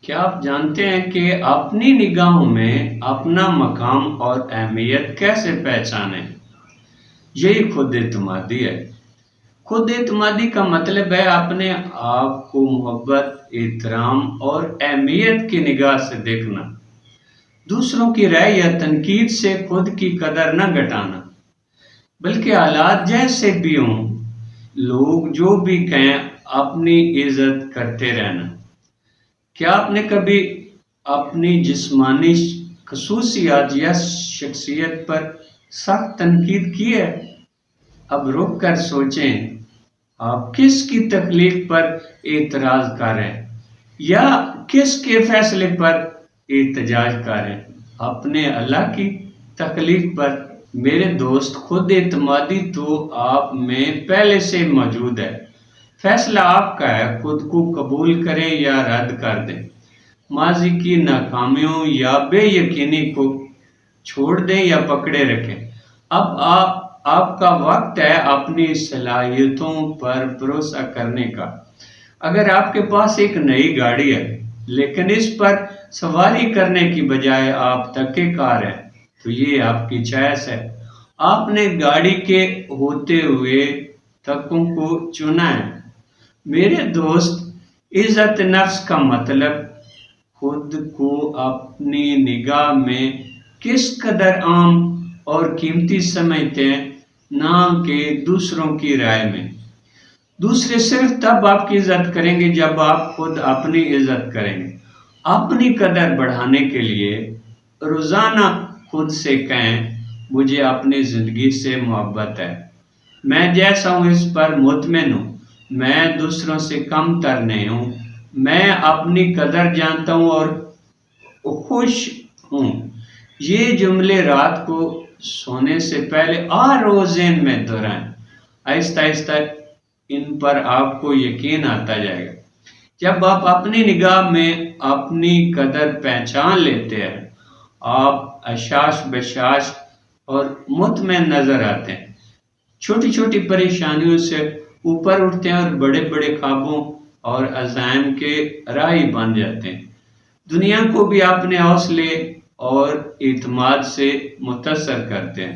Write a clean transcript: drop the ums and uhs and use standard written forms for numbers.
کیا آپ جانتے ہیں کہ اپنی نگاہوں میں اپنا مقام اور اہمیت کیسے پہچانیں؟ یہی خود اعتمادی ہے۔ خود اعتمادی کا مطلب ہے اپنے آپ کو محبت، احترام اور اہمیت کی نگاہ سے دیکھنا۔ دوسروں کی رائے یا تنقید سے خود کی قدر نہ گھٹانا، بلکہ حالات جیسے بھی ہوں، لوگ جو بھی کہیں، اپنی عزت کرتے رہنا۔ کیا آپ نے کبھی اپنی جسمانی خصوصیات یا شخصیت پر سخت تنقید کی ہے؟ اب رک کر سوچیں، آپ کس کی تکلیف پر اعتراض کر رہے ہیں یا کس کے فیصلے پر احتجاج کر رہے ہیں؟ اپنے اللہ کی تکلیف پر؟ میرے دوست، خود اعتمادی تو آپ میں پہلے سے موجود ہے۔ فیصلہ آپ کا ہے، خود کو قبول کریں یا رد کر دیں، ماضی کی ناکامیوں یا بے یقینی کو چھوڑ دیں یا پکڑے رکھیں۔ اب آپ کا وقت ہے اپنی صلاحیتوں پر بھروسہ کرنے کا۔ اگر آپ کے پاس ایک نئی گاڑی ہے لیکن اس پر سواری کرنے کی بجائے آپ تھکے کار ہیں، تو یہ آپ کی چوائس ہے۔ آپ نے گاڑی کے ہوتے ہوئے تھکوں کو چنا ہے۔ میرے دوست، عزت نفس کا مطلب خود کو اپنی نگاہ میں کس قدر عام اور قیمتی سمجھتے ہیں، نہ کہ دوسروں کی رائے میں۔ دوسرے صرف تب آپ کی عزت کریں گے جب آپ خود اپنی عزت کریں گے۔ اپنی قدر بڑھانے کے لیے روزانہ خود سے کہیں، مجھے اپنی زندگی سے محبت ہے، میں جیسا ہوں اس پر مطمئن ہوں، میں دوسروں سے کم تر نہیں ہوں، میں اپنی قدر جانتا ہوں اور خوش ہوں۔ یہ جملے رات کو سونے سے پہلے ہر روز ذہن میں دہرائیں۔ آہستہ آہستہ ان پر آپ کو یقین آتا جائے گا۔ جب آپ اپنی نگاہ میں اپنی قدر پہچان لیتے ہیں، آپ حشاش بشاش اور مطمئن نظر آتے ہیں۔ چھوٹی چھوٹی پریشانیوں سے اوپر اٹھتے ہیں اور بڑے بڑے خوابوں اور عزائم کے راہی بن جاتے ہیں۔ دنیا کو بھی اپنے حوصلے اور اعتماد سے متاثر کرتے ہیں۔